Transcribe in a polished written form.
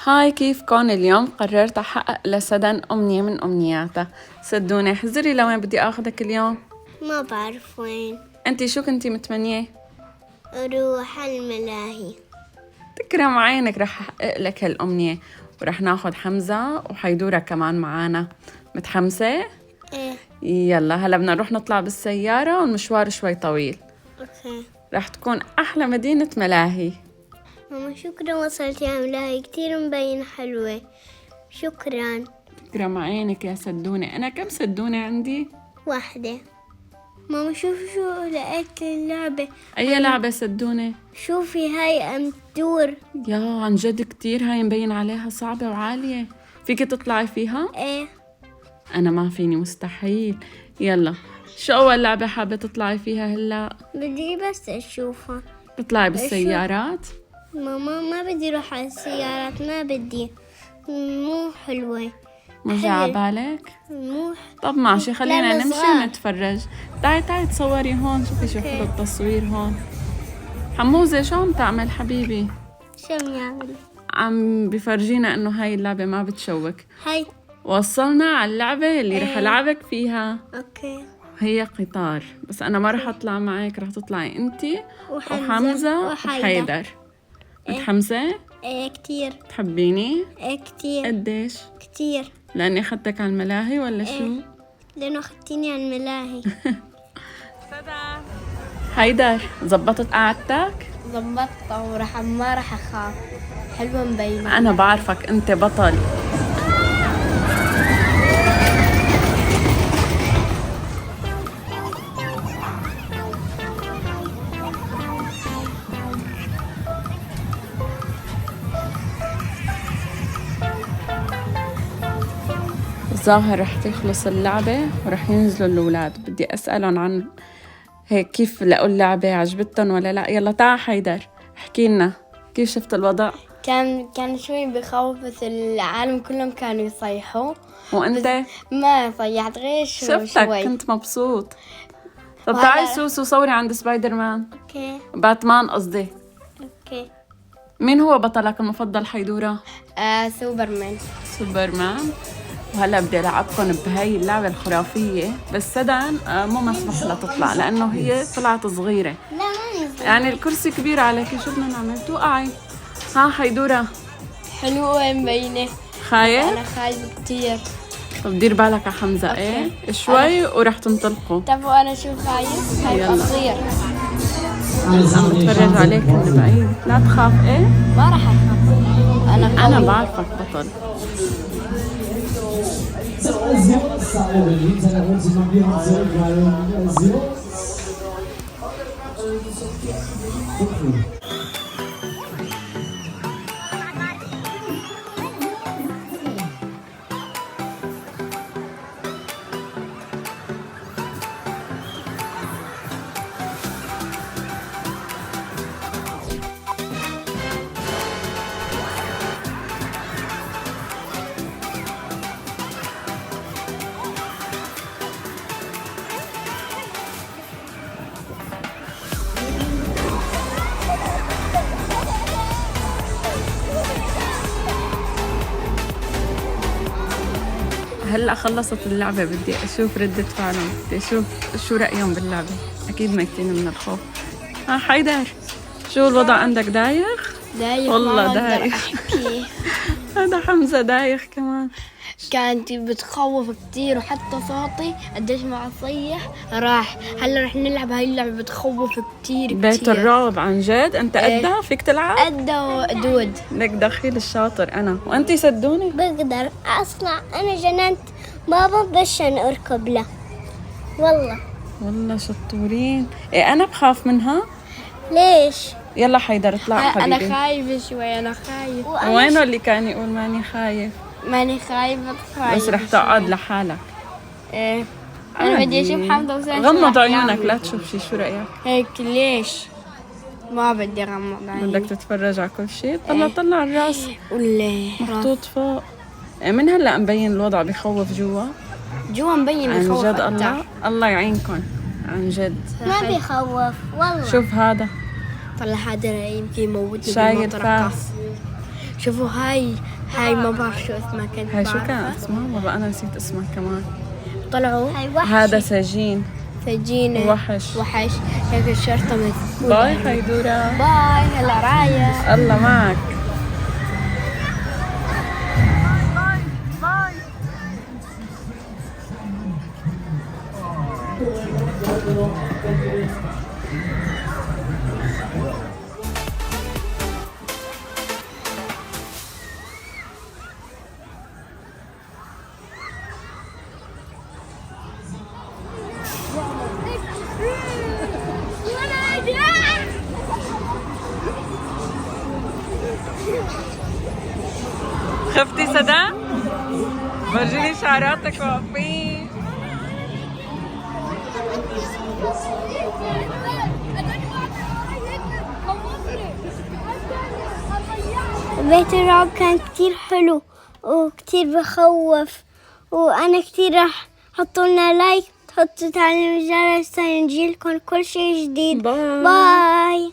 هاي كيفكن؟ اليوم قررت أحقق لسدن أمنية من أمنياتها. سدوني احذري لوين بدي أخذك اليوم. ما بعرف وين. أنتي شو كنتي متمنية؟ أروح الملاهي. تكرم عينك، رح أحقق لك هالأمنية ورح ناخد حمزة وحيدورة كمان معانا. متحمسة؟ إيه. يلا هلا بدنا نروح نطلع بالسيارة والمشوار شوي طويل. أوكي. رح تكون أحلى مدينة ملاهي. ماما شكرا وصلتي على الملاهي، كتير مبين حلوة. شكرا. تكرم عينك يا سدونة. أنا كم سدونة عندي؟ واحدة. ماما شو لقيت اللعبة. أي لعبة سدونة؟ شوفي هاي أم تدور. يا عن جد كتير هاي مبين عليها صعبة وعالية. فيك تطلعي فيها؟ إيه. أنا ما فيني، مستحيل. يلا شو أول لعبة حابة تطلعي فيها هلأ؟ بدي بس أشوفها. تطلعي بالسيارات؟ ماما ما بدي أروح على السيارات، ما بدي. مو حلوة. مو جاي على بالك؟ مو طب ماشي، خلينا لا، نمشي صغار. ونتفرج. تعي تصوري هون، شوفي شو حلو التصوير هون. حموزة شو عم تعمل حبيبي؟ شو بنعمل؟ عم بفرجينا إنه هاي اللعبة ما بتشوك. هاي. وصلنا على اللعبة اللي رح إيه. ألعبك فيها. أوكي. هي قطار، بس أنا ما رح أطلع معك، رح تطلعي أنتي وحمزة وحمزة وحيدر. وحيدر. متحمسة؟ إيه كتير. تحبيني؟ إيه كتير. قديش؟ كتير. لأني أخدتك على الملاهي ولا شو؟ إيه. لأنه أخدتيني على الملاهي. حيدر، زبطت قعدتك؟ ضبطت ما راح أخاف. حلوة مبينة. أنا بعرفك أنت بطل. ظاهر رح تخلص اللعبة ورح ينزلوا الأولاد. بدي أسألهم عن هيك كيف لقوا اللعبة، عجبتهم ولا لا. يلا تعا حيدر، احكي لنا كيف شفت الوضع. كان شوي بخوف، بس العالم كلهم كانوا يصيحوا. وأنت؟ ما صيحت غير شفتك شوي. كنت مبسوط. طب وهلا- تعي سوسو صوري عند سبايدر مان. أوكي. باتمان قصدي. أوكي. مين هو بطلك المفضل حيدورة؟ سوبرمان. سوبرمان. وهلا بدي العبكم بهاي اللعبة الخرافية، بس سدن مو مسموح لها تطلع لأنه هي طلعت صغيرة. لا ما نزل. يعني الكرسي كبير عليكي، شو بدنا نعمل؟ توقعي. ها حيدورة، حلوة مبينة. خايف؟ أنا خايفة كتير. طب دير بالك على حمزة. ايه شوي ورح تنطلقوا. طب وأنا شو خايف؟ خايف يلا. أصير. عم بتفرج عليك من بعيد. لا تخاف. ايه ما راح أخاف. أنا أنا قوي. بعرفك بطل. So, Sarah im Hintergrund sind wir noch zurück, weil هلا خلصت اللعبة، بدي أشوف ردة فعلهم، بدي أشوف شو رأيهم باللعبة. أكيد ميتين من الخوف. ها حيدر، شو الوضع عندك؟ دايخ؟ دايخ. والله ما أقدر دايخ. أحكي. هذا حمزة دايخ كمان. كانت بتخوف كتير، وحتى صوتي قديش ما أصيح راح. هلا رح نلعب هاي اللعبة بتخوف كتير. بيت الرعب عن جد. أنت قدها فيك تلعب؟ قد ودود. لك دخيل الشاطر أنا. وأنتي سدوني؟ بقدر أصنع. أنا جننت بابا عشان أركب له. والله شطورين. إيه أنا بخاف منها. ليش؟ يلا حيدر اطلع حبيبي. أنا خايفة شوي. أنا خايف. وينه اللي كان يقول ماني خايف؟ ماني خايفة. بس رح تقعد لحالك. إيه. أنا بدي أشوف حمزة وسام. شو غمض رح عيونك يعمل. لا تشوف شي. شو رأيك؟ هيك ليش؟ ما بدي أغمض عيني. بدك تتفرج على كل شيء؟ طلع الراس ولا محطوط فوق. من هلا مبين الوضع بخوف جوا. جوا مبين عن بخوف جد أكتر. الله يعينكم عن جد. ما بيخوف والله. شوف هذا طلع هذا يمكن يموتني شايل بالمطرقة. فاس. شوفوا هاي هاي ما بعرف شو اسمها، كنت هاي شو بعرفها. كان اسمها؟ والله أنا نسيت اسمها كمان. طلعوا هذا سجين. سجينة وحش. هيك الشرطة مسكوها. باي حيدورة. باي هلا رايح. الله معك. خفتي سدا؟ ورجيني شعراتك واقفين. بيت الرعب كان كتير حلو وكتير بخوف، وأنا كتير راح حطولنا لايك، تحطوا تعليم الجرس، تنجيلكم كل شي جديد. باي. باي.